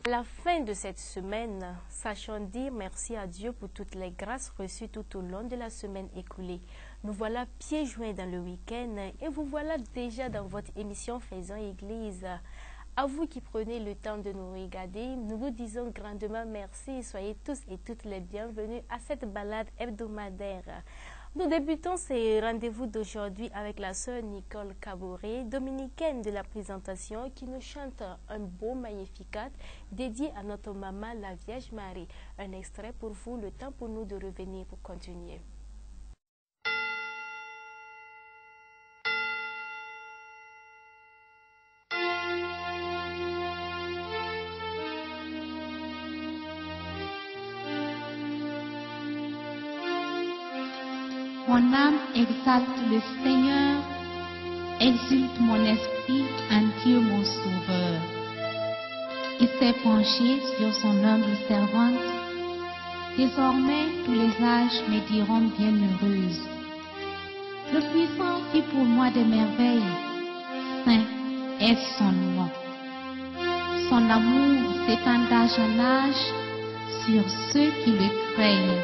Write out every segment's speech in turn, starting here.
À la fin de cette semaine, sachons dire merci à Dieu pour toutes les grâces reçues tout au long de la semaine écoulée. Nous voilà pieds joints dans le week-end et vous voilà déjà dans votre émission Faisons Église. À vous qui prenez le temps de nous regarder, nous vous disons grandement merci. Soyez tous et toutes les bienvenus à cette balade hebdomadaire. Nous débutons ces rendez-vous d'aujourd'hui avec la sœur Nicole Caboret, dominicaine de la présentation, qui nous chante un beau Magnificat dédié à notre maman, la Vierge Marie. Un extrait pour vous, le temps pour nous de revenir pour continuer. Mon âme exalte le Seigneur, exulte mon esprit en Dieu mon Sauveur. Il s'est penché sur son humble servante. Désormais, tous les âges me diront bienheureuse. Le puissant fit pour moi des merveilles. Saint est son nom. Son amour s'étend d'âge en âge sur ceux qui le craignent.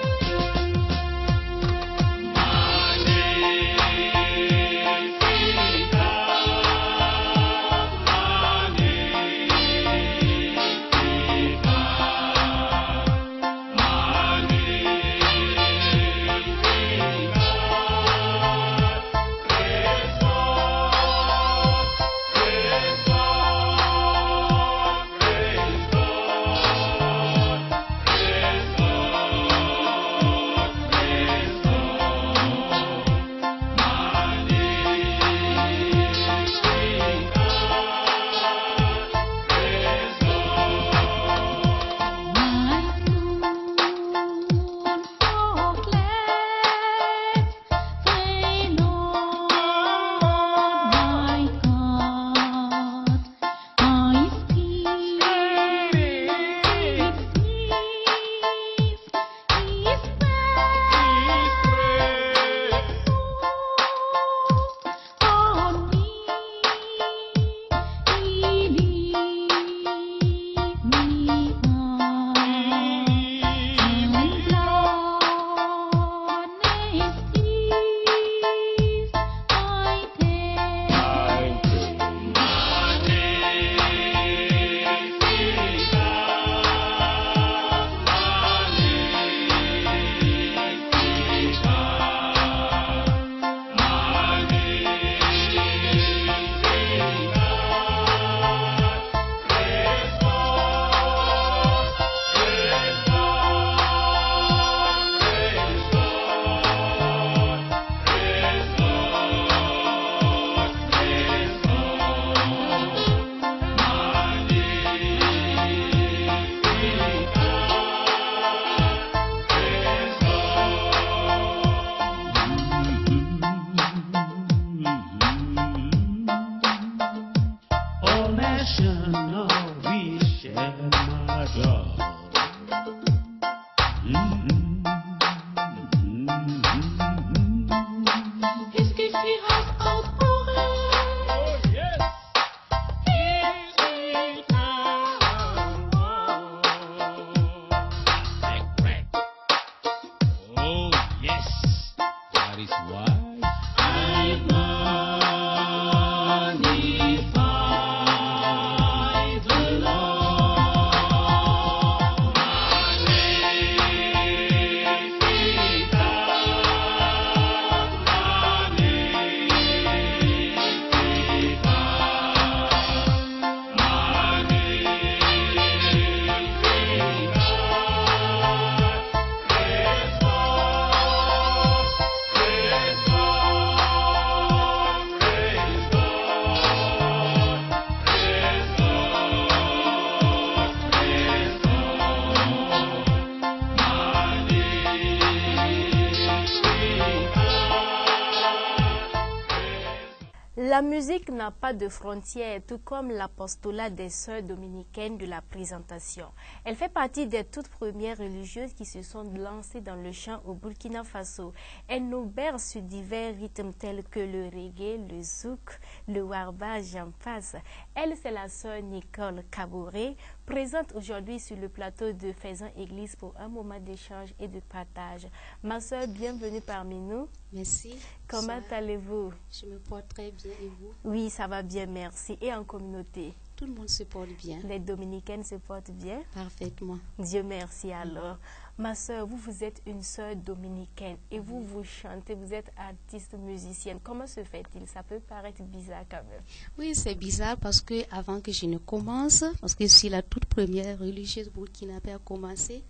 La musique n'a pas de frontières, tout comme l'apostolat des sœurs dominicaines de la présentation. Elle fait partie des toutes premières religieuses qui se sont lancées dans le chant au Burkina Faso. Elle nous berce sur divers rythmes tels que le reggae, le zouk, le warba, j'en passe. Elle, c'est la sœur Nicole Kabouré, présente aujourd'hui sur le plateau de Faisan Église pour un moment d'échange et de partage. Ma sœur, bienvenue parmi nous. Merci. Comment allez-vous? Je me porte très bien et vous? Oui, ça va bien, merci. Et en communauté? Tout le monde se porte bien. Les dominicaines se portent bien? Parfaitement. Dieu merci alors. Ma soeur, vous êtes une soeur dominicaine et vous chantez, vous êtes artiste musicienne. Comment se fait-il? Ça peut paraître bizarre quand même. Oui, c'est bizarre parce que avant que je ne commence, parce que je suis la toute première religieuse burkinabé à commencer,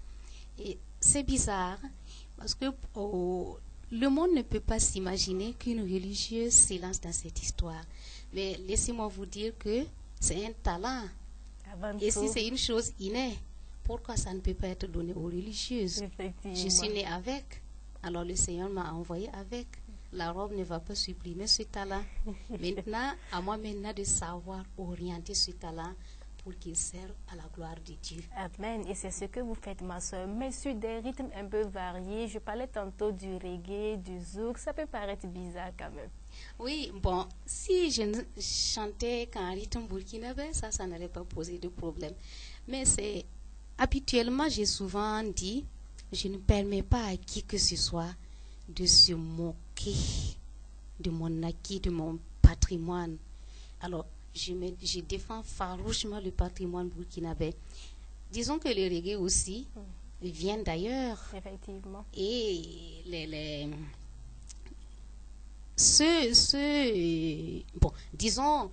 et c'est bizarre parce que le monde ne peut pas s'imaginer qu'une religieuse s'élance dans cette histoire. Mais laissez-moi vous dire que c'est un talent. Et si c'est une chose innée, pourquoi ça ne peut pas être donné aux religieuses? Je suis née avec. Alors le Seigneur m'a envoyé avec. La robe ne va pas supprimer ce talent. Maintenant, à moi maintenant de savoir orienter ce talent pour qu'il serve à la gloire de Dieu. Amen. Et c'est ce que vous faites, ma soeur. Mais sur des rythmes un peu variés, je parlais tantôt du reggae, du zouk, ça peut paraître bizarre quand même. Oui, bon, si je ne chantais qu'en rythme burkinabé, ça n'allait pas poser de problème. Mais c'est habituellement, j'ai souvent dit, je ne permets pas à qui que ce soit de se moquer de mon acquis, de mon patrimoine. Alors, je défends farouchement le patrimoine burkinabé. Disons que le reggae aussi vient d'ailleurs. Effectivement. Et disons,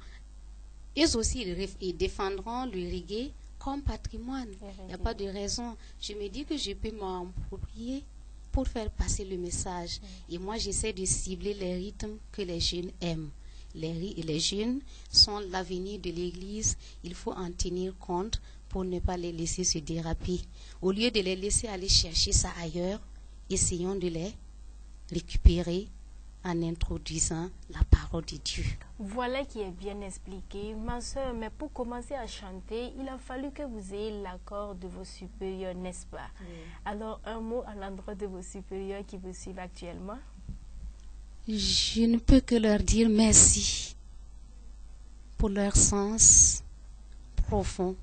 eux aussi, ils défendront le reggae comme patrimoine. Il n'y a pas de raison. Je me dis que je peux m'approprier pour faire passer le message. Et moi, j'essaie de cibler les rythmes que les jeunes aiment. Les jeunes sont l'avenir de l'Église. Il faut en tenir compte pour ne pas les laisser se déraper. Au lieu de les laisser aller chercher ça ailleurs, essayons de les récupérer en introduisant la parole de Dieu. Voilà qui est bien expliqué. Ma soeur, mais pour commencer à chanter, il a fallu que vous ayez l'accord de vos supérieurs, n'est-ce pas? Oui. Alors, un mot à l'endroit de vos supérieurs qui vous suivent actuellement? Je ne peux que leur dire merci pour leur sens profond,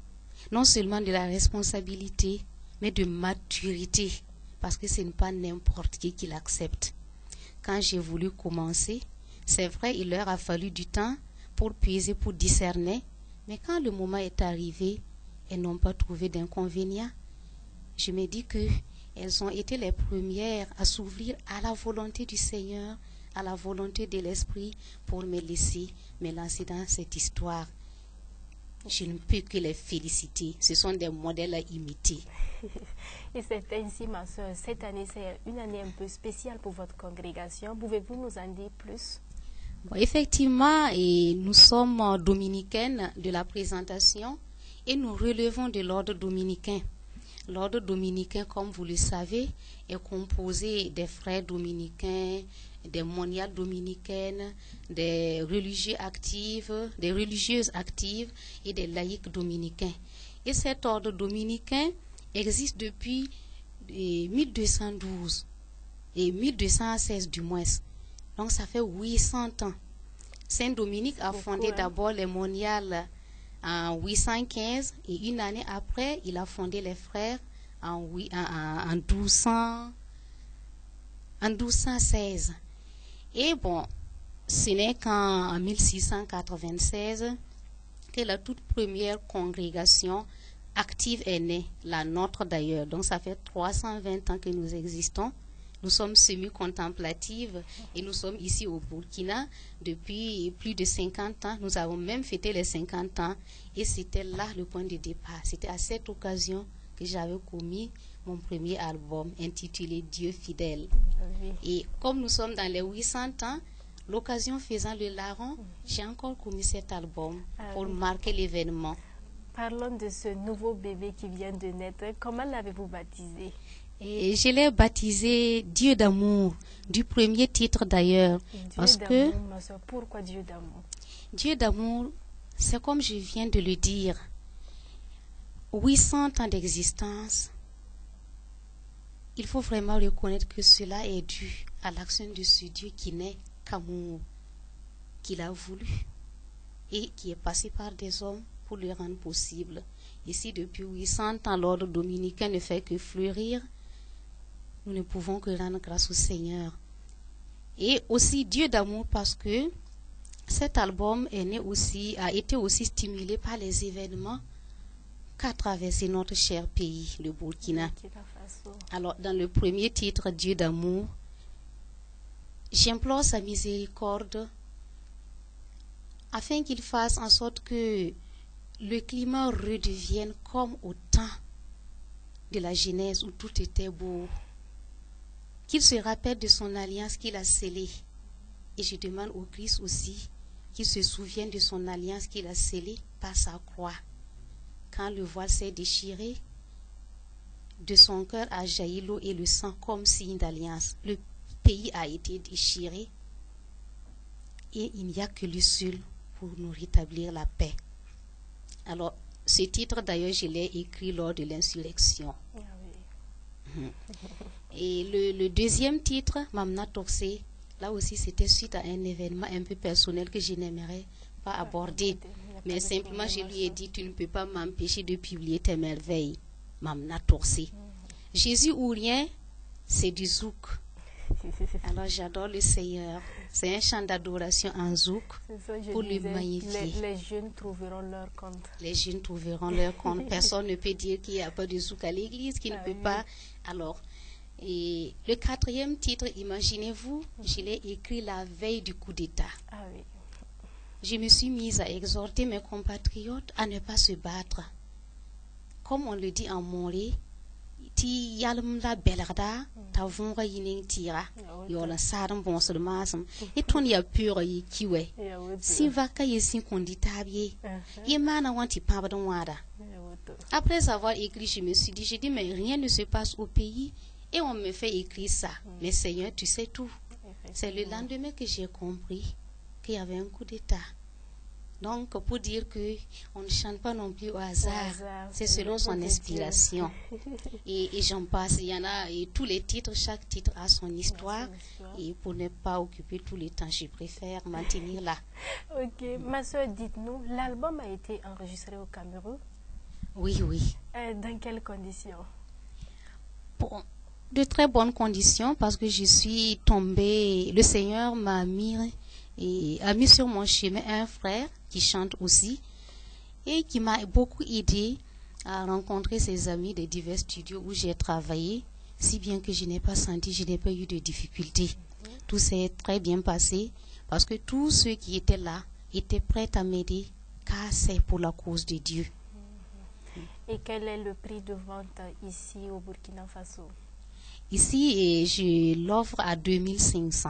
non seulement de la responsabilité, mais de maturité, parce que ce n'est pas n'importe qui l'accepte. Quand j'ai voulu commencer, c'est vrai, il leur a fallu du temps pour puiser, pour discerner, mais quand le moment est arrivé, elles n'ont pas trouvé d'inconvénient. Je me dis qu'elles ont été les premières à s'ouvrir à la volonté du Seigneur, à la volonté de l'Esprit pour me laisser me lancer dans cette histoire. Je ne peux que les féliciter. Ce sont des modèles à imiter. Et c'est ainsi, ma soeur. Cette année, c'est une année un peu spéciale pour votre congrégation. Pouvez-vous nous en dire plus? Bon, effectivement, et nous sommes dominicaines de la présentation et nous relevons de l'ordre dominicain. L'ordre dominicain, comme vous le savez, est composé des frères dominicains, des moniales dominicaines, des religieux actifs, des religieuses actives et des laïcs dominicains. Et cet ordre dominicain existe depuis 1212 et 1216 du moins. Donc ça fait 800 ans. Saint Dominique a fondé d'abord les moniales en 815 et une année après, il a fondé les frères en 1216. Et bon, ce n'est qu'en 1696 que la toute première congrégation active est née, la nôtre d'ailleurs. Donc ça fait 320 ans que nous existons. Nous sommes semi-contemplatives et nous sommes ici au Burkina depuis plus de 50 ans. Nous avons même fêté les 50 ans et c'était là le point de départ. C'était à cette occasion que j'avais commis mon premier album intitulé Dieu fidèle. Oui. Et comme nous sommes dans les 800 ans, l'occasion faisant le larron, j'ai encore commis cet album pour marquer l'événement. Parlons de ce nouveau bébé qui vient de naître. Comment l'avez-vous baptisé? Et je l'ai baptisé Dieu d'amour, du premier titre d'ailleurs. Parce que ma soeur, pourquoi Dieu d'amour? Dieu d'amour, c'est comme je viens de le dire, 800 ans d'existence. Il faut vraiment reconnaître que cela est dû à l'action de ce Dieu qui n'est qu'amour, qu'il a voulu et qui est passé par des hommes pour le rendre possible. Ici, depuis 800 ans, l'ordre dominicain ne fait que fleurir. Nous ne pouvons que rendre grâce au Seigneur. Et aussi Dieu d'amour parce que cet album a été aussi stimulé par les événements qu'a traversé notre cher pays, le Burkina. Alors, dans le premier titre, Dieu d'amour, j'implore sa miséricorde afin qu'il fasse en sorte que le climat redevienne comme au temps de la Genèse où tout était beau. Qu'il se rappelle de son alliance qu'il a scellée. Et je demande au Christ aussi qu'il se souvienne de son alliance qu'il a scellée par sa croix. Quand le voile s'est déchiré, de son cœur a jailli l'eau et le sang comme signe d'alliance. Le pays a été déchiré et il n'y a que lui seul pour nous rétablir la paix. Alors, ce titre d'ailleurs, je l'ai écrit lors de l'insurrection. Ah oui. Et le deuxième titre, Mamna Toxé, là aussi c'était suite à un événement un peu personnel que je n'aimerais pas aborder. Mais simplement je lui ai dit, tu ne peux pas m'empêcher de publier tes merveilles. Mamna Toxé. Jésus ou rien, c'est du zouk. Alors j'adore le Seigneur. C'est un chant d'adoration en zouk pour le magnifier. Les jeunes trouveront leur compte. Les jeunes trouveront leur compte. Personne ne peut dire qu'il n'y a pas de zouk à l'église, qu'il ne peut pas. Alors, et le quatrième titre, imaginez-vous, je l'ai écrit la veille du coup d'État. Ah oui. Je me suis mise à exhorter mes compatriotes à ne pas se battre. Comme on le dit en Moré, ti yalm la belarda ta vonga yining tira yola saram bonsel masam et ton ya pure yi kiwe si vaka yesin kondi tabie et mana wanti pabadon wada. Après avoir écrit, je me suis dit, j'ai dit mais rien ne se passe au pays et on me fait écrire ça. Mais Seigneur, tu sais tout. C'est le lendemain que j'ai compris qu'il y avait un coup d'État. Donc, pour dire que on ne chante pas non plus au hasard, c'est selon son inspiration. Et j'en passe, il y en a, et tous les titres, chaque titre a son histoire. Et pour ne pas occuper tout le temps, je préfère maintenir là. Ok, ma soeur, dites-nous, l'album a été enregistré au Cameroun? Oui, oui. Dans quelles conditions? Bon, de très bonnes conditions, parce que je suis tombée, le Seigneur m'a mis sur mon chemin un frère qui chante aussi et qui m'a beaucoup aidé à rencontrer ses amis des divers studios où j'ai travaillé, si bien que je n'ai pas eu de difficultés. Tout s'est très bien passé parce que tous ceux qui étaient là étaient prêts à m'aider car c'est pour la cause de Dieu. Et quel est le prix de vente ici au Burkina Faso? Ici, je l'offre à 2500.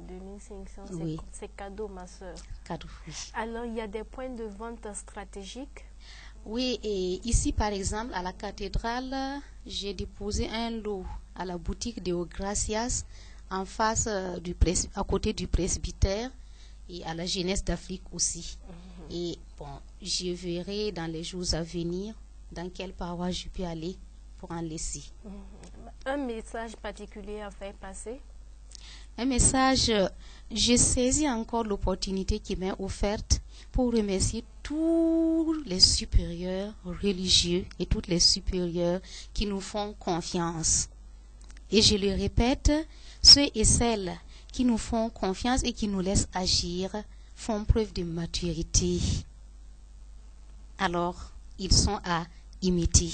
2500, oui. C'est cadeau, ma soeur. Cadeau, oui. Alors, il y a des points de vente stratégiques? Oui, et ici, par exemple, à la cathédrale, j'ai déposé un lot à la boutique de Gracias, en face à côté du presbytère, et à la Jeunesse d'Afrique aussi. Et bon, je verrai dans les jours à venir dans quelle paroisse je peux aller pour en laisser. Un message particulier à faire passer? Un message, je saisis encore l'opportunité qui m'est offerte pour remercier tous les supérieurs religieux et toutes les supérieures qui nous font confiance. Et je le répète, ceux et celles qui nous font confiance et qui nous laissent agir font preuve de maturité. Alors, ils sont à imiter.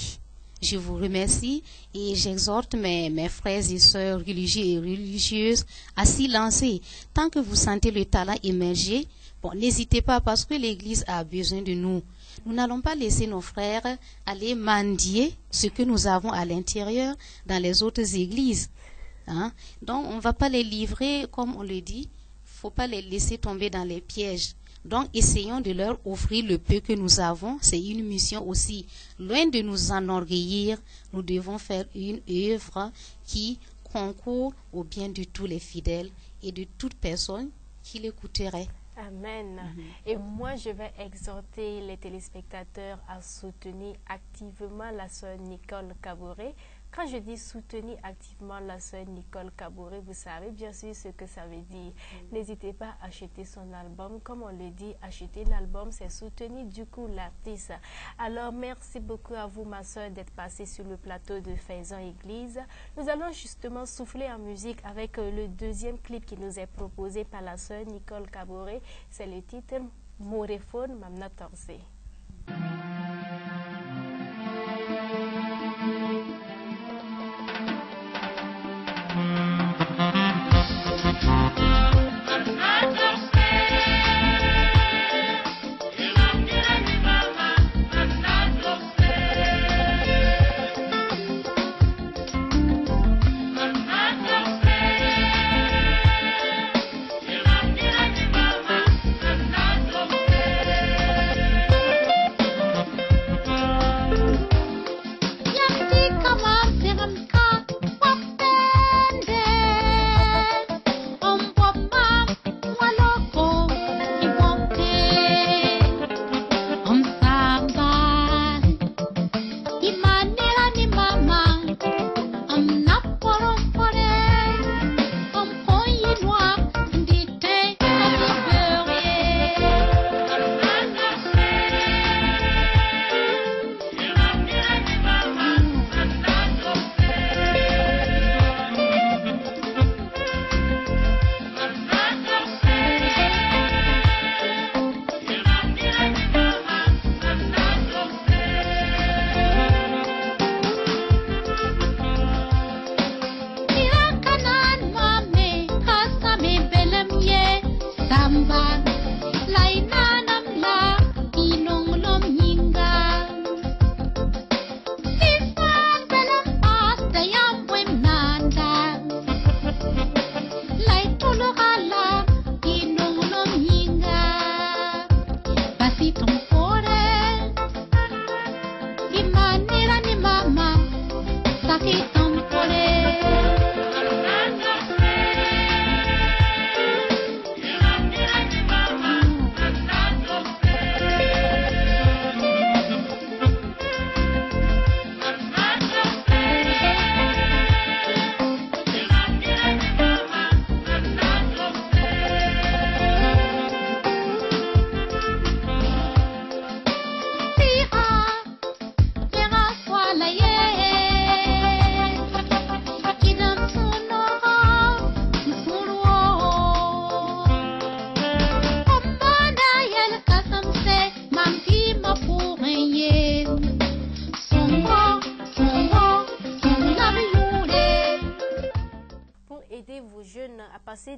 Je vous remercie et j'exhorte mes frères et sœurs religieux et religieuses à s'y lancer. Tant que vous sentez le talent émerger, bon, n'hésitez pas parce que l'Église a besoin de nous. Nous n'allons pas laisser nos frères aller mendier ce que nous avons à l'intérieur dans les autres églises. Hein? Donc, on ne va pas les livrer, comme on le dit, il ne faut pas les laisser tomber dans les pièges. Donc, essayons de leur offrir le peu que nous avons. C'est une mission aussi. Loin de nous enorgueillir, nous devons faire une œuvre qui concourt au bien de tous les fidèles et de toute personne qui l'écouterait. Amen. Et moi, je vais exhorter les téléspectateurs à soutenir activement la sœur Nicole Kaboré. Quand je dis soutenir activement la sœur Nicole Kaboré, vous savez bien sûr ce que ça veut dire. N'hésitez pas à acheter son album. Comme on le dit, acheter l'album, c'est soutenir du coup l'artiste. Alors, merci beaucoup à vous, ma sœur, d'être passée sur le plateau de Faison Église. Nous allons justement souffler en musique avec le deuxième clip qui nous est proposé par la sœur Nicole Kaboré. C'est le titre « Moréphone Mamna Torse ».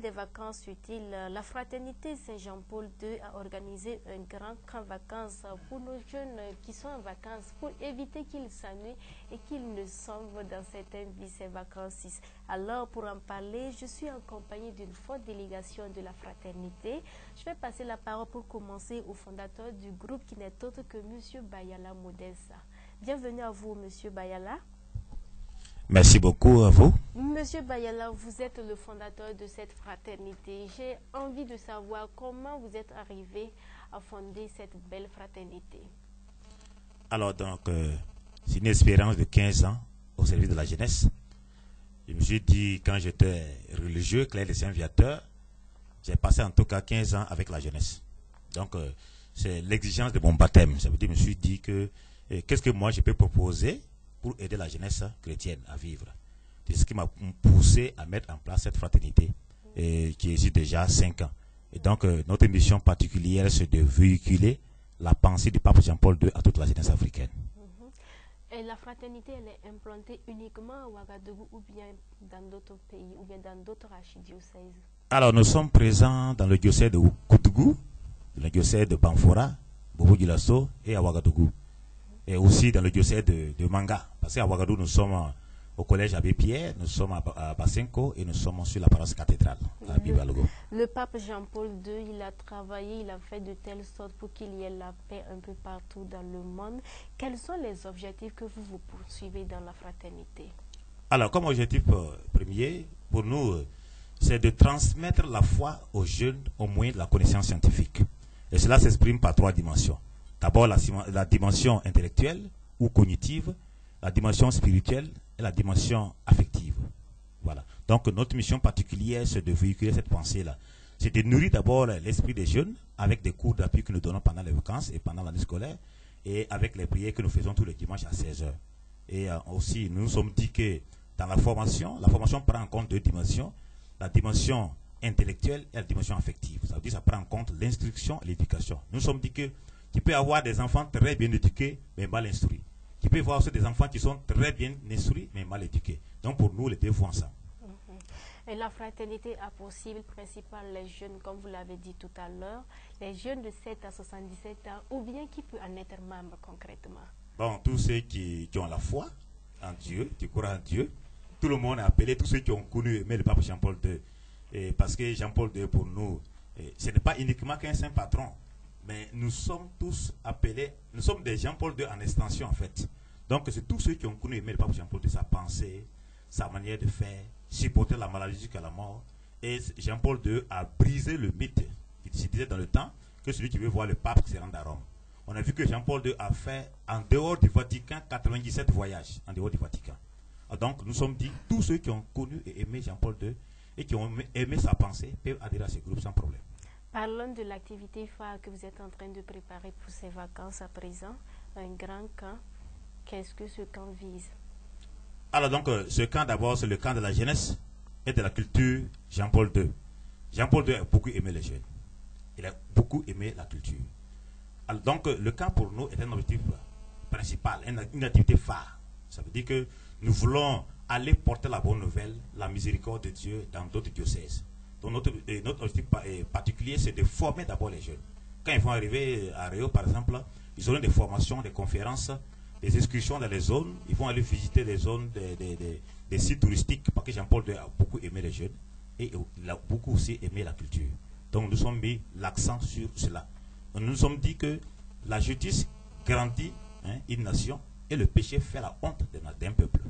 Des vacances utiles, la Fraternité Saint-Jean-Paul II a organisé un grand camp vacances pour nos jeunes qui sont en vacances pour éviter qu'ils s'ennuient et qu'ils ne sombrent dans certaines vies ces vacances. Alors pour en parler, je suis en compagnie d'une forte délégation de la Fraternité. Je vais passer la parole pour commencer au fondateur du groupe qui n'est autre que M. Bayala Modessa. Bienvenue à vous, M. Bayala. Merci beaucoup à vous. Monsieur Bayala, vous êtes le fondateur de cette fraternité. J'ai envie de savoir comment vous êtes arrivé à fonder cette belle fraternité. Alors donc, c'est une expérience de 15 ans au service de la jeunesse. Je me suis dit, quand j'étais religieux, clerc des Saint Viateur, j'ai passé en tout cas 15 ans avec la jeunesse. Donc, c'est l'exigence de mon baptême. Ça veut dire, je me suis dit que qu'est-ce que moi je peux proposer pour aider la jeunesse chrétienne à vivre. C'est ce qui m'a poussé à mettre en place cette fraternité qui existe déjà 5 ans. Et donc, notre mission particulière, c'est de véhiculer la pensée du pape Jean-Paul II à toute la jeunesse africaine. Et la fraternité, elle est implantée uniquement à Ouagadougou ou bien dans d'autres pays ou bien dans d'autres archidiocèses? Alors, nous sommes présents dans le diocèse de Koutougou, le diocèse de Banfora, Bobo-Dioulasso et à Ouagadougou. Et aussi dans le diocèse de Manga. Parce qu'à Ouagadougou, nous sommes au collège Abbé Pierre, nous sommes à Basenko et nous sommes sur la paroisse cathédrale à Bibalogo. Le pape Jean-Paul II, il a travaillé, il a fait de telle sorte pour qu'il y ait la paix un peu partout dans le monde. Quels sont les objectifs que vous poursuivez dans la fraternité? Alors, comme objectif premier, pour nous, c'est de transmettre la foi aux jeunes au moyen de la connaissance scientifique. Et cela s'exprime par 3 dimensions. D'abord, la dimension intellectuelle ou cognitive, la dimension spirituelle et la dimension affective. Voilà. Donc, notre mission particulière, c'est de véhiculer cette pensée-là. C'est de nourrir d'abord l'esprit des jeunes avec des cours d'appui que nous donnons pendant les vacances et pendant l'année scolaire et avec les prières que nous faisons tous les dimanches à 16h. Et aussi, nous nous sommes dit que dans la formation prend en compte 2 dimensions. La dimension intellectuelle et la dimension affective. Ça veut dire que ça prend en compte l'instruction et l'éducation. Nous nous sommes dit que tu peux avoir des enfants très bien éduqués, mais mal instruits. Tu peux voir aussi des enfants qui sont très bien instruits, mais mal éduqués. Donc pour nous, les 2 vont ensemble. Et la fraternité a pour cible principale les jeunes, comme vous l'avez dit tout à l'heure, les jeunes de 7 à 77 ans, ou bien qui peut en être membre concrètement? Bon, tous ceux qui ont la foi en Dieu, qui croient en Dieu, tout le monde a appelé, tous ceux qui ont connu et aimé le pape Jean-Paul II. Et parce que Jean-Paul II, pour nous, ce n'est pas uniquement qu'un saint patron, mais nous sommes tous appelés, nous sommes des Jean-Paul II en extension en fait. Donc c'est tous ceux qui ont connu et aimé le pape Jean-Paul II, sa pensée, sa manière de faire, supporter la maladie jusqu'à la mort. Et Jean-Paul II a brisé le mythe qui se disait dans le temps que celui qui veut voir le pape se rend à Rome. On a vu que Jean-Paul II a fait en dehors du Vatican 97 voyages, en dehors du Vatican. Donc nous sommes dit, tous ceux qui ont connu et aimé Jean-Paul II et qui ont aimé sa pensée peuvent adhérer à ce groupe sans problème. Parlons de l'activité phare que vous êtes en train de préparer pour ces vacances à présent, un grand camp. Qu'est-ce que ce camp vise? Alors donc, ce camp d'abord, c'est le camp de la jeunesse et de la culture Jean-Paul II. Jean-Paul II a beaucoup aimé les jeunes. Il a beaucoup aimé la culture. Alors donc, le camp pour nous est un objectif principal, une activité phare. Ça veut dire que nous voulons aller porter la bonne nouvelle, la miséricorde de Dieu dans d'autres diocèses. Donc notre objectif particulier, c'est de former d'abord les jeunes. Quand ils vont arriver à Réau, par exemple, ils auront des formations, des conférences, des excursions dans les zones. Ils vont aller visiter des zones, des sites touristiques, parce que Jean-Paul II a beaucoup aimé les jeunes et il a beaucoup aussi aimé la culture. Donc nous sommes mis l'accent sur cela. Donc, nous nous sommes dit que la justice grandit une nation et le péché fait la honte d'un peuple.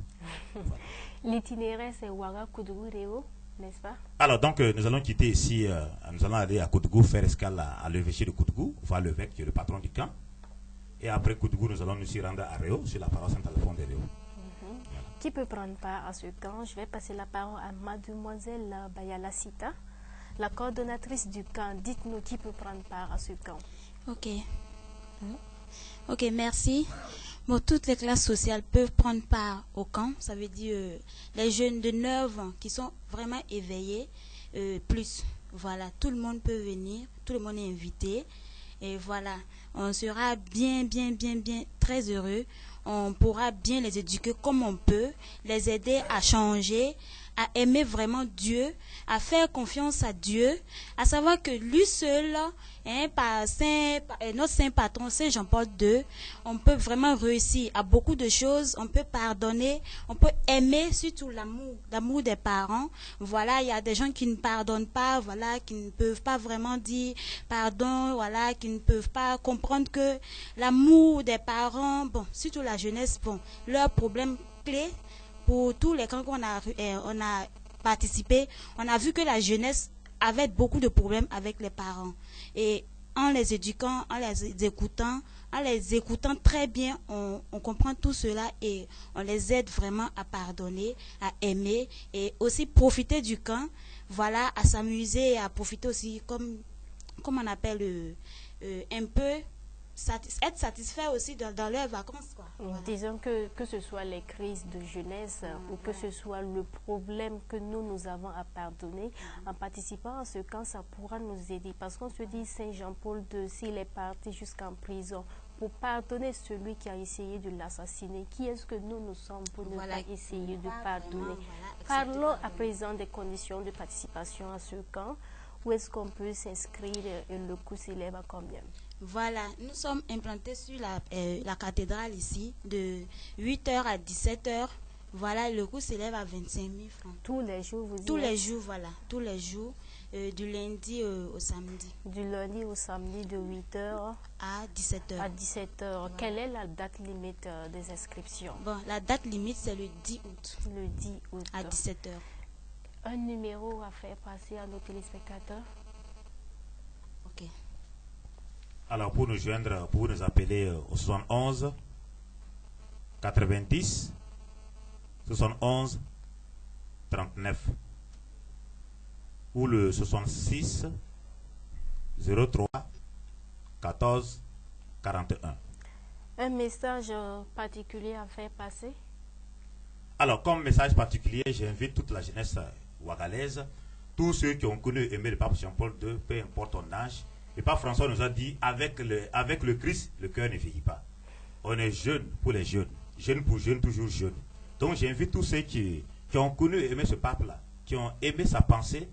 Voilà. L'itinéraire, c'est Ouaga, Koudougou, Réau, n'est-ce pas? Alors donc nous allons quitter ici, nous allons aller à Koudougou, faire escale à l'évêché de Koudougou, voir l'évêque qui est le patron du camp. Et après Koudougou, nous allons nous y rendre à Réau, sur la paroisse Saint-Alphonse de Réau. Voilà. Qui peut prendre part à ce camp? Je vais passer la parole à mademoiselle Bayala Sita, la coordonnatrice du camp. Dites-nous qui peut prendre part à ce camp. Ok, merci. Bon, toutes les classes sociales peuvent prendre part au camp. Ça veut dire les jeunes de 9 ans qui sont vraiment éveillés, plus. Voilà, tout le monde peut venir, tout le monde est invité. Et voilà, on sera bien, très heureux. On pourra bien les éduquer comme on peut, les aider à changer, à aimer vraiment Dieu, à faire confiance à Dieu, à savoir que lui seul, par notre saint patron, Saint Jean-Paul II, on peut vraiment réussir à beaucoup de choses, on peut pardonner, on peut aimer, surtout l'amour des parents. Voilà, il y a des gens qui ne pardonnent pas, voilà, qui ne peuvent pas vraiment dire pardon, voilà, qui ne peuvent pas comprendre que l'amour des parents, bon, surtout la jeunesse, bon, leur problème clé pour tous les camps qu'on a participé, on a vu que la jeunesse avait beaucoup de problèmes avec les parents. Et en les éduquant, en les écoutant très bien, on comprend tout cela et on les aide vraiment à pardonner, à aimer et aussi profiter du camp, voilà, à s'amuser, à profiter aussi comme on appelle un peu être satisfait aussi dans leurs vacances, quoi. Voilà. Disons que ce soit les crises de jeunesse ou que ce soit le problème que nous avons à pardonner, en participant à ce camp, ça pourra nous aider. Parce qu'on se dit, Saint Jean-Paul II, s'il est parti jusqu'en prison pour pardonner celui qui a essayé de l'assassiner, qui est-ce que nous sommes pour ne pas essayer de pardonner? Parlons à présent des conditions de participation à ce camp. Où est-ce qu'on peut s'inscrire et le coût s'élève à combien? Voilà, nous sommes implantés sur la cathédrale ici, de 8h à 17h, Voilà, le coût s'élève à 25 000 francs. Tous les jours, vous y Tous les êtes? jours, voilà. Tous les jours, du lundi au samedi. Du lundi au samedi de 8h à 17h. À 17h. Voilà. Quelle est la date limite des inscriptions? Bon, la date limite, c'est le 10 août. Le 10 août. À 17h. Un numéro à faire passer à nos téléspectateurs? Ok. Alors, pour nous joindre, pour nous appeler au 71 90 71 39 ou le 66 03 14 41. Un message particulier à faire passer? Alors, comme message particulier, j'invite toute la jeunesse ouagalaise, tous ceux qui ont connu et aimé le pape Jean-Paul II, peu importe ton âge. Le pape François nous a dit, avec le Christ, le cœur ne vieillit pas. On est jeune pour les jeunes, jeune pour jeunes, toujours jeune. Donc j'invite tous ceux qui ont connu et aimé ce pape-là, qui ont aimé sa pensée,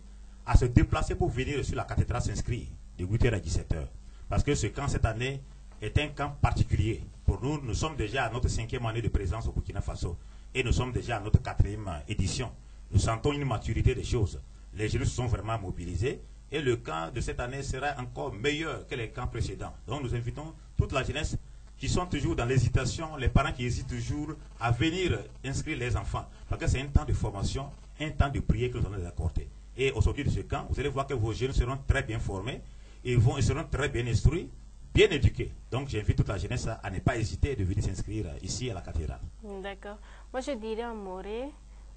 à se déplacer pour venir sur la cathédrale s'inscrire de 8h à 17h. Parce que ce camp cette année est un camp particulier. Pour nous, nous sommes déjà à notre 5e année de présence au Burkina Faso et nous sommes déjà à notre 4e édition. Nous sentons une maturité des choses. Les jeunes se sont vraiment mobilisés et le camp de cette année sera encore meilleur que les camps précédents. Donc nous invitons toute la jeunesse qui sont toujours dans l'hésitation, les parents qui hésitent toujours à venir inscrire les enfants. Parce que c'est un temps de formation, un temps de prière que nous allons les accorder. Et au sortir de ce camp, vous allez voir que vos jeunes seront très bien formés et ils seront très bien instruits, bien éduqués. Donc j'invite toute la jeunesse à ne pas hésiter de venir s'inscrire ici à la cathédrale. D'accord. Moi je dirais à Moré,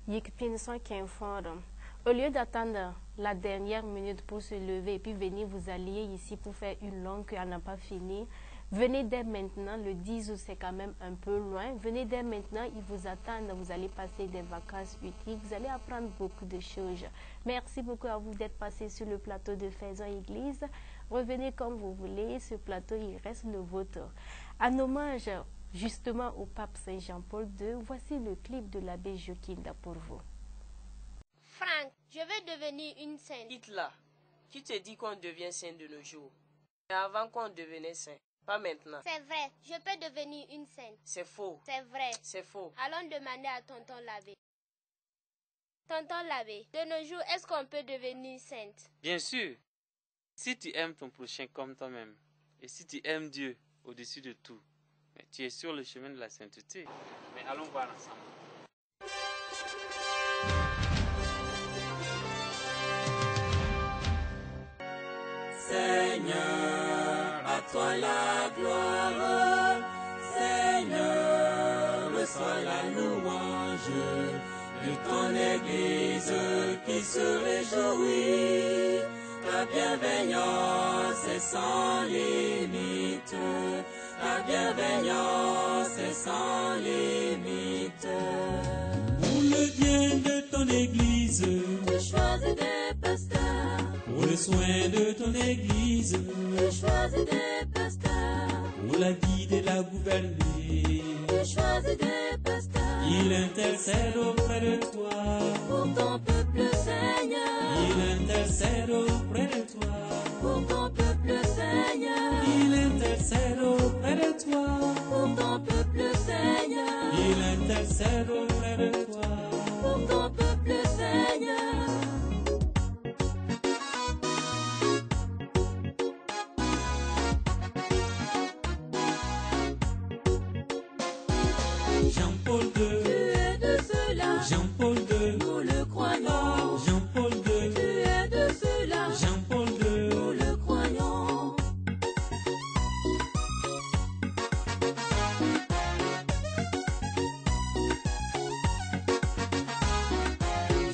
Yikpinson qui informe. Au lieu d'attendre la dernière minute pour se lever et puis venir vous allier ici pour faire une longue qui n'a pas fini, venez dès maintenant. Le 10 août, c'est quand même un peu loin. Venez dès maintenant, ils vous attendent. Vous allez passer des vacances utiles. Vous allez apprendre beaucoup de choses. Merci beaucoup à vous d'être passé sur le plateau de Faison Église. Revenez comme vous voulez. Ce plateau, il reste le vôtre. En hommage justement au pape Saint Jean-Paul II, voici le clip de l'abbé Jokinda pour vous. Franck, je veux devenir une sainte. Quitte-la. Qui te dit qu'on devient saint de nos jours? Mais avant qu'on devenait saint, pas maintenant. C'est vrai, je peux devenir une sainte. C'est faux. C'est vrai. C'est faux. Allons demander à tonton l'abbé. Tonton l'abbé, de nos jours, est-ce qu'on peut devenir sainte? Bien sûr. Si tu aimes ton prochain comme toi-même, et si tu aimes Dieu au-dessus de tout, mais tu es sur le chemin de la sainteté. Mais allons voir ensemble. Seigneur, à toi la gloire. Seigneur, reçois la louange de ton Église qui se réjouit. Ta bienveillance est sans limite. Ta bienveillance est sans limite. Pour le bien de ton Église, tu choisis des pasteurs. Pour le soin de ton Église, tu choisis des pasteurs. Pour la guider et la gouverner, tu choisis des pasteurs. Il intercède auprès de toi. Pour ton peuple, Seigneur. Il intercède auprès de toi. Pour ton peuple, Seigneur. Il intercède auprès de toi. Pour ton peuple, Seigneur. Il intercède auprès de toi. Pour ton peuple, Seigneur. Jean-Paul II, tu es de cela. Jean-Paul II, nous le croyons. Jean-Paul II, tu es de cela. Jean-Paul II, nous le croyons.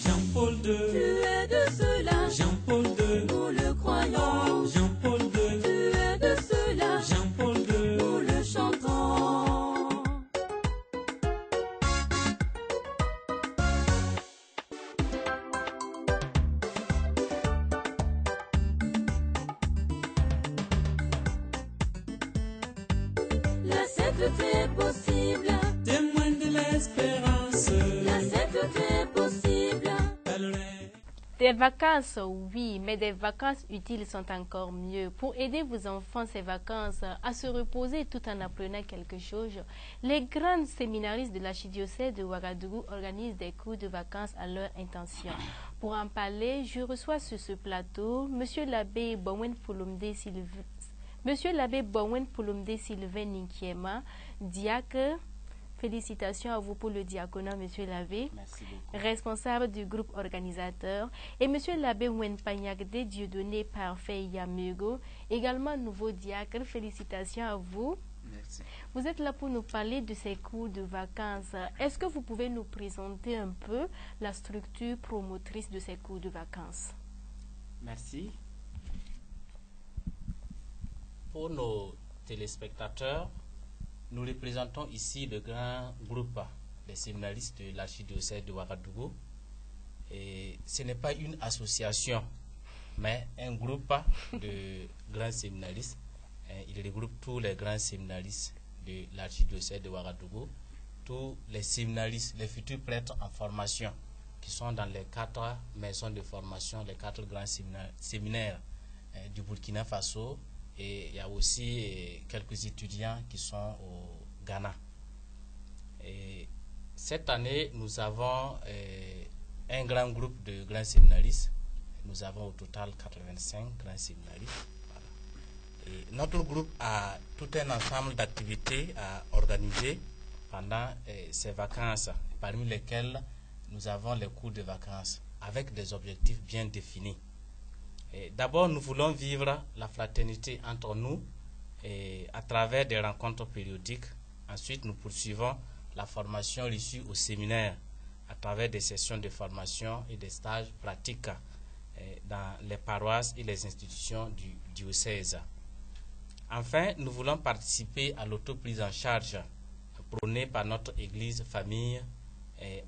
Jean-Paul II, tu es de cela. Jean-Paul II, nous le croyons. Jean-Paul II, tu es de cela. Jean-Paul II, nous le chantons. La sainteté est possible, témoin de l'espérance. La sainteté est possible. Des vacances, oui, mais des vacances utiles sont encore mieux. Pour aider vos enfants ces vacances à se reposer tout en apprenant quelque chose, les grands séminaristes de l'archidiocèse de Ouagadougou organisent des cours de vacances à leur intention. Pour en parler, je reçois sur ce plateau Monsieur l'abbé Bowen Poulomde Sylvain Ninkiema, diacre. Félicitations à vous pour le diaconat, Monsieur l'abbé. Merci beaucoup. Responsable du groupe organisateur. Et Monsieur l'abbé Wenpanyagde Dieudonné Parfait Yamugo, également nouveau diacre. Félicitations à vous. Merci. Vous êtes là pour nous parler de ces cours de vacances. Est-ce que vous pouvez nous présenter un peu la structure promotrice de ces cours de vacances? Merci. Pour nos téléspectateurs, nous représentons ici le grand groupe des séminaristes de l'archidiocèse de Ouagadougou. Et ce n'est pas une association, mais un groupe de grands séminaristes. Il regroupe tous les grands séminaristes de l'archidiocèse de Ouagadougou, tous les séminaristes, les futurs prêtres en formation, qui sont dans les 4 maisons de formation, les 4 grands séminaires du Burkina Faso. Et il y a aussi quelques étudiants qui sont au Ghana. Et cette année, nous avons un grand groupe de grands séminaristes. Nous avons au total 85 grands séminaristes. Voilà. Et notre groupe a tout un ensemble d'activités à organiser pendant ces vacances, parmi lesquelles nous avons les cours de vacances, avec des objectifs bien définis. D'abord, nous voulons vivre la fraternité entre nous à travers des rencontres périodiques. Ensuite, nous poursuivons la formation reçue au séminaire à travers des sessions de formation et des stages pratiques dans les paroisses et les institutions du diocèse. Enfin, nous voulons participer à l'autoprise en charge prônée par notre Église famille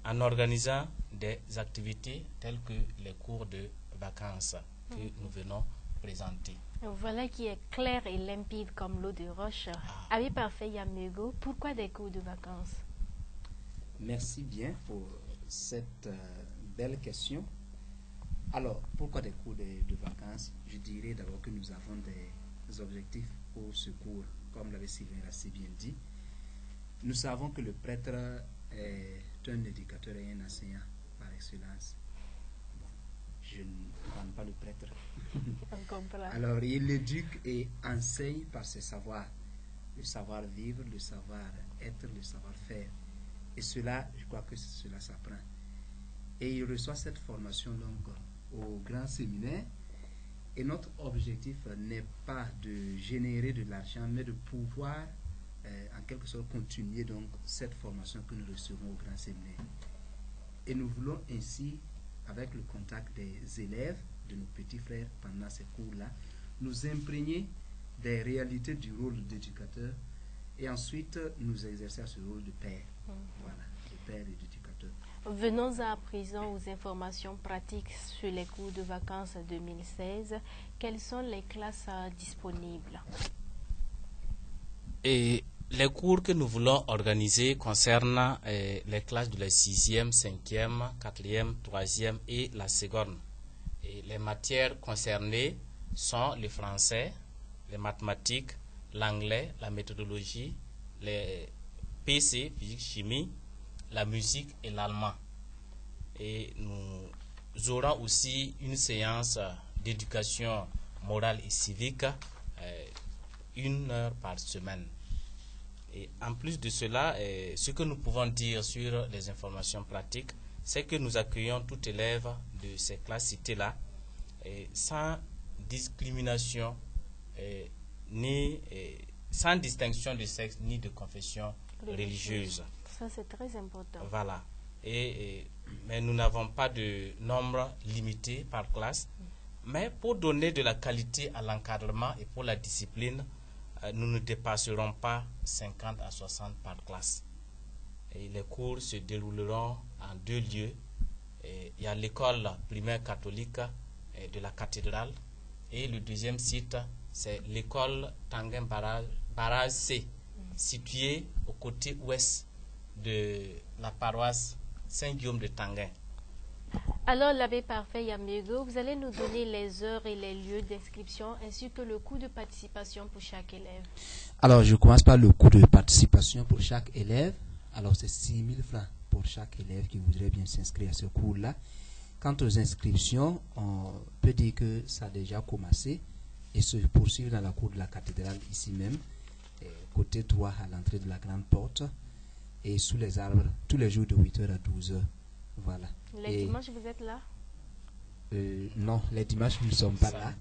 en organisant des activités telles que les cours de vacances que nous venons présenter. Voilà qui est clair et limpide comme l'eau de roche. Abbé Parfait Yamugo, pourquoi des cours de vacances? Merci bien pour cette belle question. Alors, pourquoi des cours de vacances? Je dirais d'abord que nous avons des objectifs pour ce cours, comme l'avait Sylvain assez bien dit. Nous savons que le prêtre est un éducateur et un enseignant par excellence. Je ne parle pas le prêtre. Alors, il éduque et enseigne par ses savoirs. Le savoir-vivre, le savoir-être, le savoir-faire. Et cela, je crois que cela s'apprend. Et il reçoit cette formation donc au grand séminaire. Et notre objectif n'est pas de générer de l'argent, mais de pouvoir, en quelque sorte, continuer donc cette formation que nous recevons au grand séminaire. Et nous voulons ainsi, avec le contact des élèves, de nos petits frères pendant ces cours-là, nous imprégner des réalités du rôle d'éducateur et ensuite nous exercer ce rôle de père. Voilà, de père et d'éducateur. Venons à présent aux informations pratiques sur les cours de vacances 2016. Quelles sont les classes disponibles? Et les cours que nous voulons organiser concernent les classes de la 6e, 5e, 4e, 3e et la seconde. Et les matières concernées sont le français, les mathématiques, l'anglais, la méthodologie, les PC, physique, chimie, la musique et l'allemand. Et nous aurons aussi une séance d'éducation morale et civique, 1 heure par semaine. Et en plus de cela, ce que nous pouvons dire sur les informations pratiques, c'est que nous accueillons tout élève de ces classes citées-là sans discrimination, ni sans distinction de sexe ni de confession religieuse. Ça, c'est très important. Voilà. Mais nous n'avons pas de nombre limité par classe. Mais pour donner de la qualité à l'encadrement et pour la discipline, nous ne dépasserons pas 50 à 60 par classe. Et les cours se dérouleront en 2 lieux. Il y a l'école primaire catholique de la cathédrale et le deuxième site, c'est l'école Tanguin Barrage C, située au côté ouest de la paroisse Saint-Guillaume de Tanguin. Alors, l'abbé Parfait Yamego, vous allez nous donner les heures et les lieux d'inscription ainsi que le coût de participation pour chaque élève. Alors, je commence par le coût de participation pour chaque élève. Alors, c'est 6 000 francs pour chaque élève qui voudrait bien s'inscrire à ce cours-là. Quant aux inscriptions, on peut dire que ça a déjà commencé et se poursuit dans la cour de la cathédrale ici même, côté droit à l'entrée de la grande porte et sous les arbres, tous les jours de 8h à 12h. Voilà. Les dimanches, vous êtes là? Non, les dimanches, nous ne sommes pas là.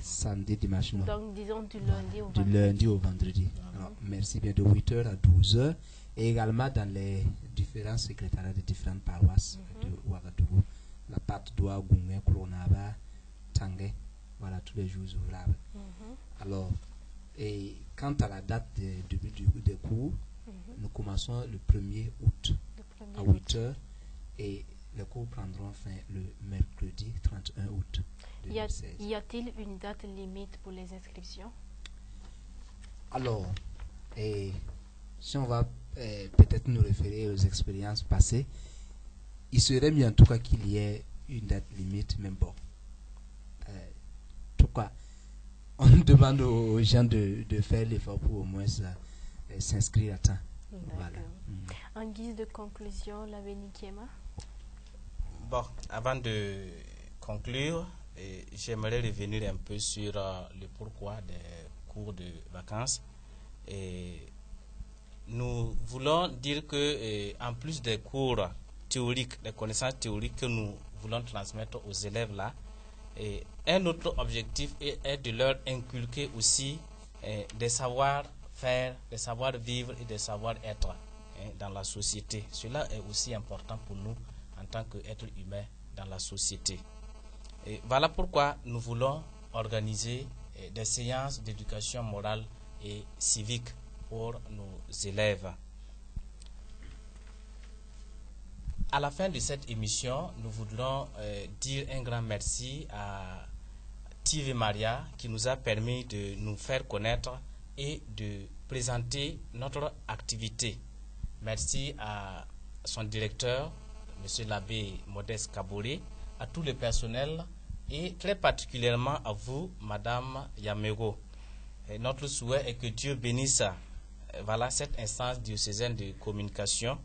Samedi, dimanche, non. Donc, disons du lundi au vendredi. Du lundi au vendredi. Alors, merci bien, de 8h à 12h. Et également dans les différents secrétariats de différentes paroisses de Ouagadougou. La Pâte d'Oua, Goumé, Kronaba, Tangé. Voilà, tous les jours ouvrables. Alors, et quant à la date de début des cours, nous commençons le 1er août à 8h. Et les cours prendront fin le mercredi 31 août 2016. Y a-t-il une date limite pour les inscriptions? Alors, si on va peut-être nous référer aux expériences passées, il serait mieux en tout cas qu'il y ait une date limite, mais bon. En tout cas, on demande aux gens de faire l'effort pour au moins s'inscrire à temps. Voilà. En guise de conclusion, l'abbé Nikiema. Bon, avant de conclure, j'aimerais revenir un peu sur le pourquoi des cours de vacances. Nous voulons dire que, en plus des cours théoriques, des connaissances théoriques que nous voulons transmettre aux élèves là, un autre objectif est de leur inculquer aussi des savoir-faire, des savoir-vivre et des savoir-être dans la société. Cela est aussi important pour nous en tant qu'êtres humains dans la société. Et voilà pourquoi nous voulons organiser des séances d'éducation morale et civique pour nos élèves. À la fin de cette émission, nous voudrons dire un grand merci à TV Maria qui nous a permis de nous faire connaître et de présenter notre activité. Merci à son directeur, Monsieur l'abbé Modeste Kabouré, à tout le personnel et très particulièrement à vous, Madame Yamego. Et notre souhait est que Dieu bénisse cette instance diocésaine de communication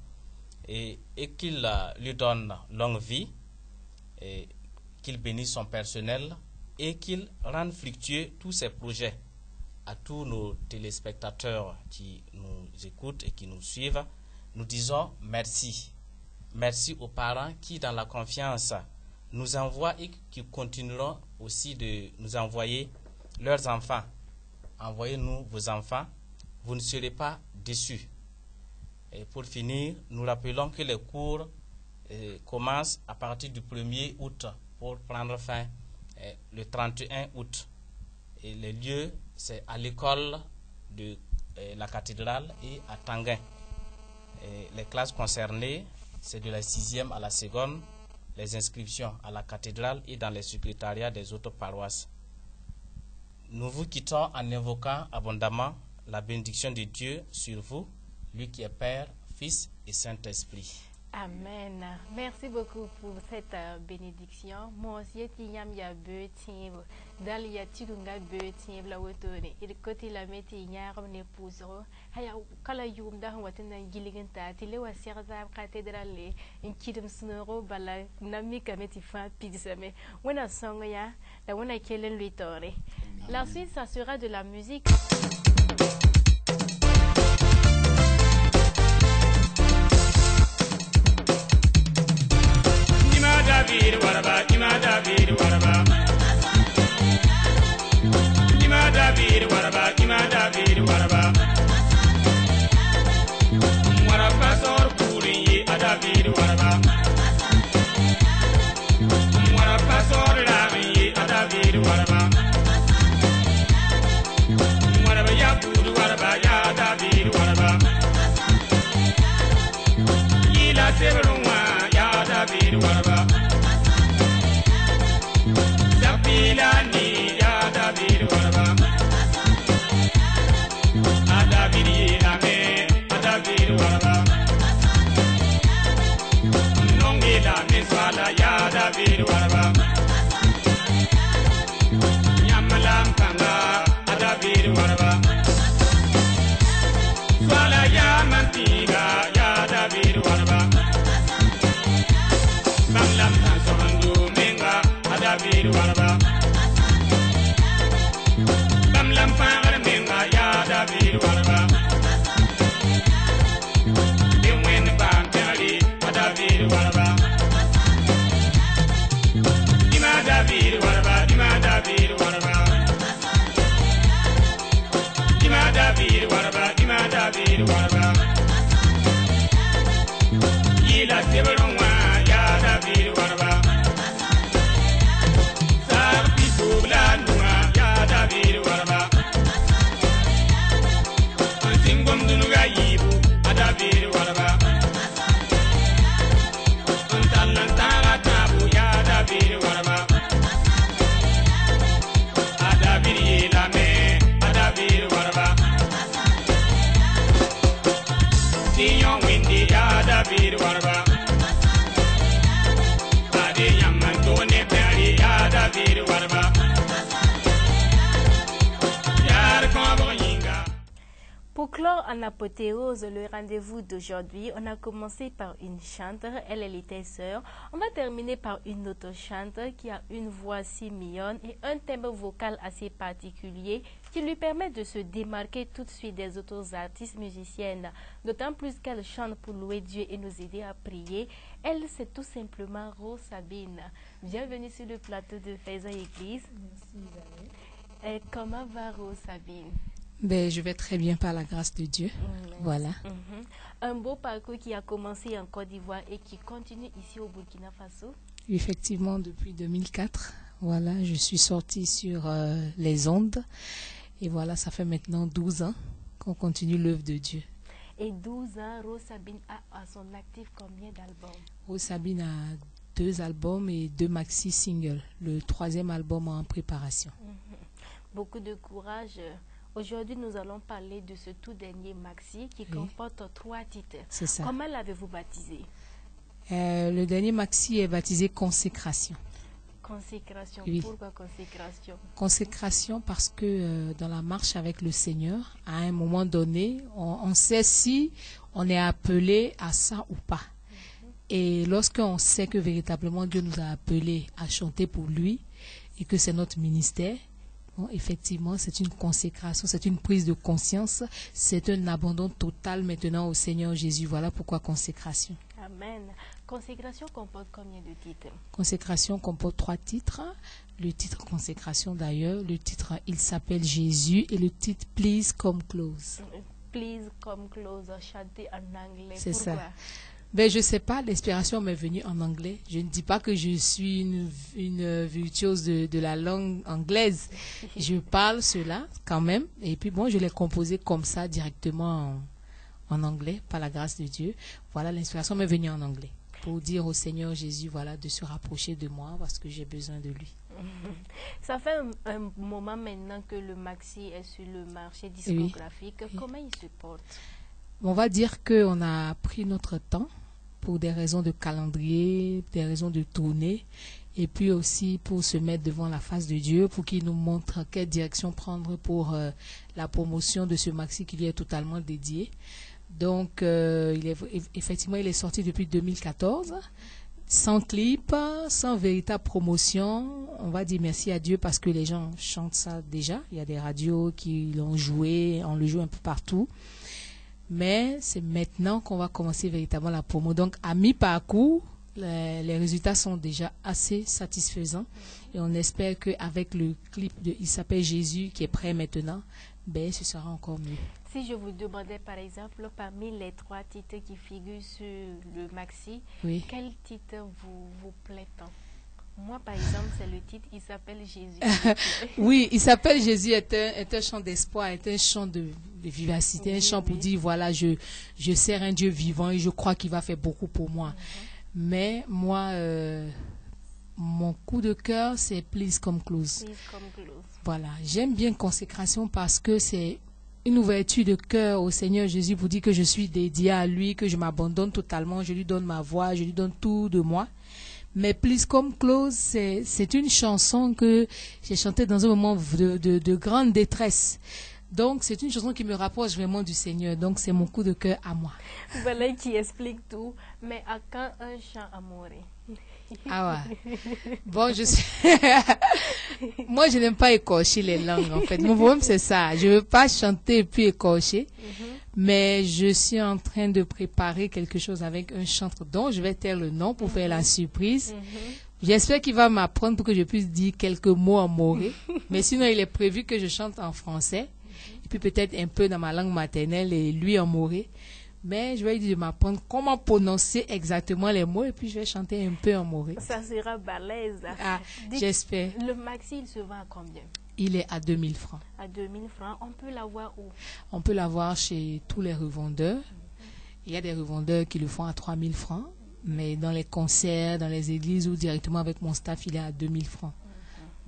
et qu'il lui donne longue vie, qu'il bénisse son personnel et qu'il rende fructueux tous ses projets. À tous nos téléspectateurs qui nous écoutent et qui nous suivent, nous disons merci. Merci aux parents qui, dans la confiance, nous envoient et qui continueront aussi de nous envoyer leurs enfants. Envoyez-nous vos enfants, vous ne serez pas déçus. Et pour finir, nous rappelons que les cours commencent à partir du 1er août pour prendre fin le 31 août. Et les lieux, c'est à l'école de la cathédrale et à Tanguin. Et les classes concernées, c'est de la 6e à la 2e, les inscriptions à la cathédrale et dans les secrétariats des autres paroisses. Nous vous quittons en invoquant abondamment la bénédiction de Dieu sur vous, lui qui est Père, Fils et Saint-Esprit. Amen. Merci beaucoup pour cette bénédiction. Moi aussi, il y a beutien. Dans il y a tigunga beutien la wotone. Il côté la meti nyar ne pousero. Haya kala yum da watena giliganta. Tile wa serza cathédrale. In kidum snoro bala nami kameti fa pizame. Wena song ya. La wena kelen lui tore. La suite, ça sera de la musique. David waraba, Ima David waraba. Ima David waraba, Ima David waraba. Waraba sor puri a David waraba. Waraba sor lami a David waraba. Waraba ya puru waraba ya David waraba. Ila severunwa ya David waraba. Zapilani ya David waraba. A David yame, a David waraba. Nongila miswala ya David. David warba Bam lam fangar minga ya David warba Dimwen bam tali David warba Dima David warba Dima David warba Dima David warba Dima David warba Yila sebalonwa ya David warba Sarpi subla nuwa ya David warba Singom dunuga yibu a David warba Tallan tara tabu ya David warba a David yilame a David warba Dion windi ya David warba Ade yamman done peri ya David warba Yar kombo yinga. Pour clore en apothéose le rendez-vous d'aujourd'hui, on a commencé par une chanteuse, elle était sœur. On va terminer par une autre chanteuse qui a une voix si mignonne et un timbre vocal assez particulier qui lui permet de se démarquer tout de suite des autres artistes musiciennes. D'autant plus qu'elle chante pour louer Dieu et nous aider à prier. Elle, c'est tout simplement Rose Sabine. Bienvenue sur le plateau de Faiza Église. Merci, Et comment va Rose Sabine? Ben, je vais très bien par la grâce de Dieu. Voilà. Un beau parcours qui a commencé en Côte d'Ivoire et qui continue ici au Burkina Faso. Effectivement, depuis 2004, voilà, je suis sortie sur les ondes. Et voilà, ça fait maintenant 12 ans qu'on continue l'œuvre de Dieu. Et 12 ans, Rose Sabine a à son actif combien d'albums? Rose Sabine a 2 albums et 2 maxi-singles. Le 3e album en préparation. Beaucoup de courage. Aujourd'hui, nous allons parler de ce tout dernier maxi qui comporte 3 titres. C'est ça. Comment l'avez-vous baptisé? Le dernier maxi est baptisé Consécration. Consécration. Oui. Pourquoi consécration? Consécration parce que dans la marche avec le Seigneur, à un moment donné, on sait si on est appelé à ça ou pas. Et lorsqu'on sait que véritablement Dieu nous a appelés à chanter pour lui et que c'est notre ministère, bon, effectivement, c'est une consécration, c'est une prise de conscience, c'est un abandon total maintenant au Seigneur Jésus. Voilà pourquoi consécration. Amen. Consécration comporte combien de titres? Consécration comporte 3 titres. Le titre consécration d'ailleurs, le titre il s'appelle Jésus et le titre Please Come Close. Please Come Close, chanté en anglais. C'est Pourquoi? ça. Ben, je ne sais pas, l'inspiration m'est venue en anglais. Je ne dis pas que je suis une virtuose de la langue anglaise. Je parle cela quand même. Et puis bon, je l'ai composé comme ça directement en anglais, par la grâce de Dieu. Voilà, l'inspiration m'est venue en anglais. Pour dire au Seigneur Jésus, voilà, de se rapprocher de moi parce que j'ai besoin de lui. Ça fait un moment maintenant que le maxi est sur le marché discographique. Oui. Comment il se porte? On va dire qu'on a pris notre temps pour des raisons de calendrier, des raisons de tournée, et puis aussi pour se mettre devant la face de Dieu, pour qu'il nous montre quelle direction prendre pour la promotion de ce maxi qui lui est totalement dédié. Donc, effectivement, il est sorti depuis 2014, sans clip, sans véritable promotion. On va dire merci à Dieu parce que les gens chantent ça déjà. Il y a des radios qui l'ont joué, on le joue un peu partout. Mais c'est maintenant qu'on va commencer véritablement la promo. Donc, à mi-parcours, les résultats sont déjà assez satisfaisants. Et on espère qu'avec le clip de Il s'appelle Jésus qui est prêt maintenant, ben, ce sera encore mieux. Si je vous demandais par exemple, parmi les 3 titres qui figurent sur le maxi, quel titre vous plaît tant? Moi, par exemple, c'est le titre, il s'appelle Jésus. Oui, il s'appelle Jésus, est un chant d'espoir, est un chant de vivacité, un chant pour dire, voilà, je sers un Dieu vivant et je crois qu'il va faire beaucoup pour moi. Mais moi, mon coup de cœur, c'est Please Come Close. Please Come Close. Voilà, j'aime bien Consécration parce que c'est une ouverture de cœur au Seigneur Jésus pour dire que je suis dédié à lui, que je m'abandonne totalement, je lui donne ma voix, je lui donne tout de moi. Mais Please Come Close, c'est une chanson que j'ai chantée dans un moment de grande détresse. Donc, c'est une chanson qui me rapproche vraiment du Seigneur. Donc, c'est mon coup de cœur à moi. Voilà qui explique tout. Mais à quand un chant amoureux? Ah ouais. Bon, je suis... Moi, je n'aime pas écorcher les langues, en fait. Mon problème, c'est ça. Je veux pas chanter et puis écorcher. Mais je suis en train de préparer quelque chose avec un chanteur dont je vais taire le nom pour faire la surprise. J'espère qu'il va m'apprendre pour que je puisse dire quelques mots en moré. Mais sinon, il est prévu que je chante en français. Et puis peut-être un peu dans ma langue maternelle et lui en moré. Mais je vais lui dire de m'apprendre comment prononcer exactement les mots et puis je vais chanter un peu en moré. Ça sera balèze. Ah, j'espère. Le maxi, il se vend à combien? Il est à 2000 francs. À 2000 francs. On peut l'avoir où? On peut l'avoir chez tous les revendeurs. Il y a des revendeurs qui le font à 3000 francs. Mais dans les concerts, dans les églises ou directement avec mon staff, il est à 2000 francs.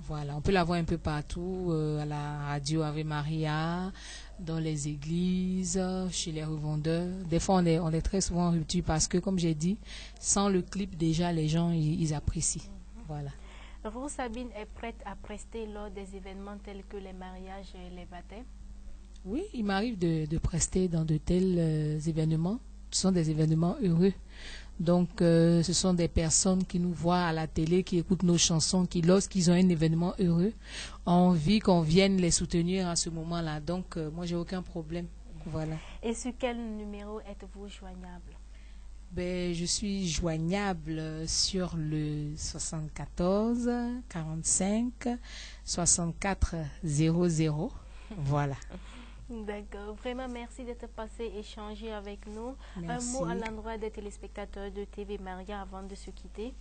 Voilà, on peut l'avoir un peu partout, à la radio Ave Maria, dans les églises, chez les revendeurs. Des fois, on est très souvent en rupture parce que, comme j'ai dit, sans le clip, déjà, les gens, ils apprécient. Voilà. Rose Sabine est prête à prester lors des événements tels que les mariages et les baptêmes? Oui, il m'arrive de prester dans de tels événements. Ce sont des événements heureux. Donc, ce sont des personnes qui nous voient à la télé, qui écoutent nos chansons, qui, lorsqu'ils ont un événement heureux, ont envie qu'on vienne les soutenir à ce moment-là. Donc, moi, j'ai aucun problème. Voilà. Et sur quel numéro êtes-vous joignable? Ben, je suis joignable sur le 74 45 64 00. Voilà. D'accord. Vraiment, merci d'être passé échanger avec nous. Merci. Un mot à l'endroit des téléspectateurs de TV Maria avant de se quitter.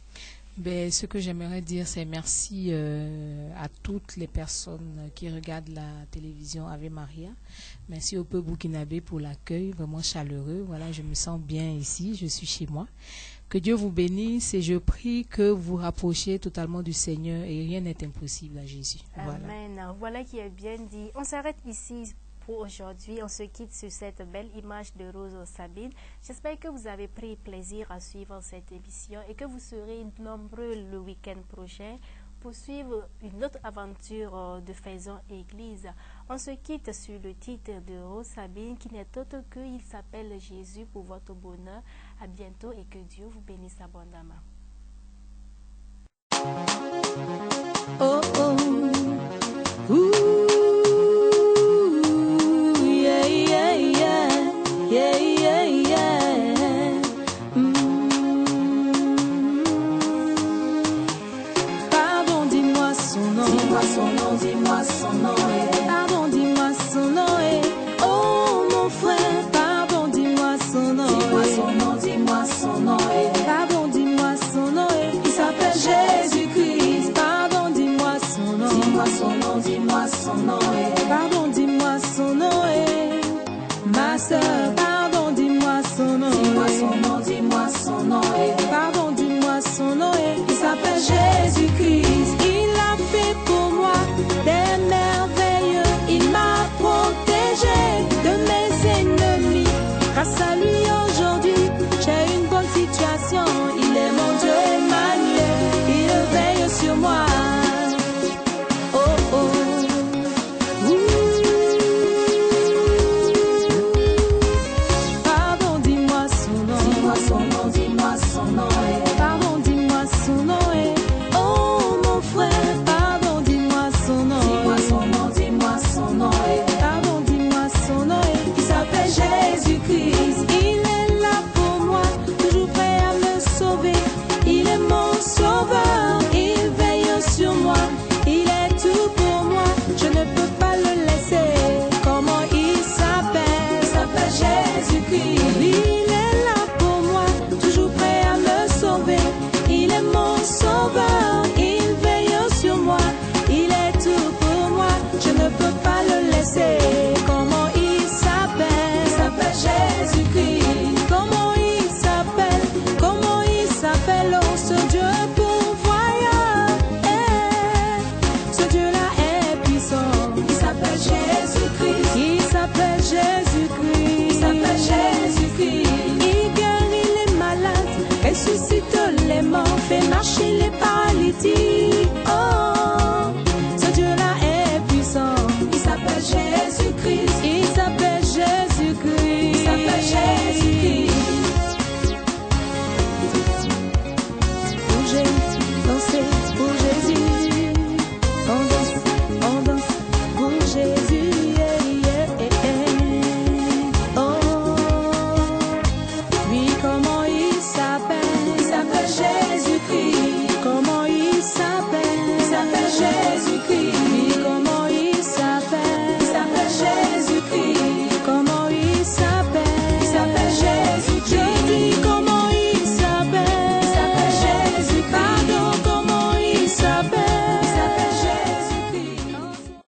Ben, ce que j'aimerais dire, c'est merci à toutes les personnes qui regardent la télévision Ave Maria. Merci au peuple burkinabé pour l'accueil vraiment chaleureux. Voilà, je me sens bien ici, je suis chez moi. Que Dieu vous bénisse et je prie que vous rapprochiez totalement du Seigneur et rien n'est impossible à Jésus. Voilà. Amen. Voilà qui est bien dit. On s'arrête ici pour aujourd'hui. On se quitte sur cette belle image de Rose Sabine. J'espère que vous avez pris plaisir à suivre cette émission et que vous serez nombreux le week-end prochain pour suivre une autre aventure de Faison Église. On se quitte sur le titre de Rose Sabine qui n'est autre que il s'appelle Jésus pour votre bonheur. À bientôt et que Dieu vous bénisse abondamment. Oh oh, ooh, yeah yeah yeah, yeah yeah yeah. Pardon, dis-moi son nom, dis-moi son nom, dis-moi son nom.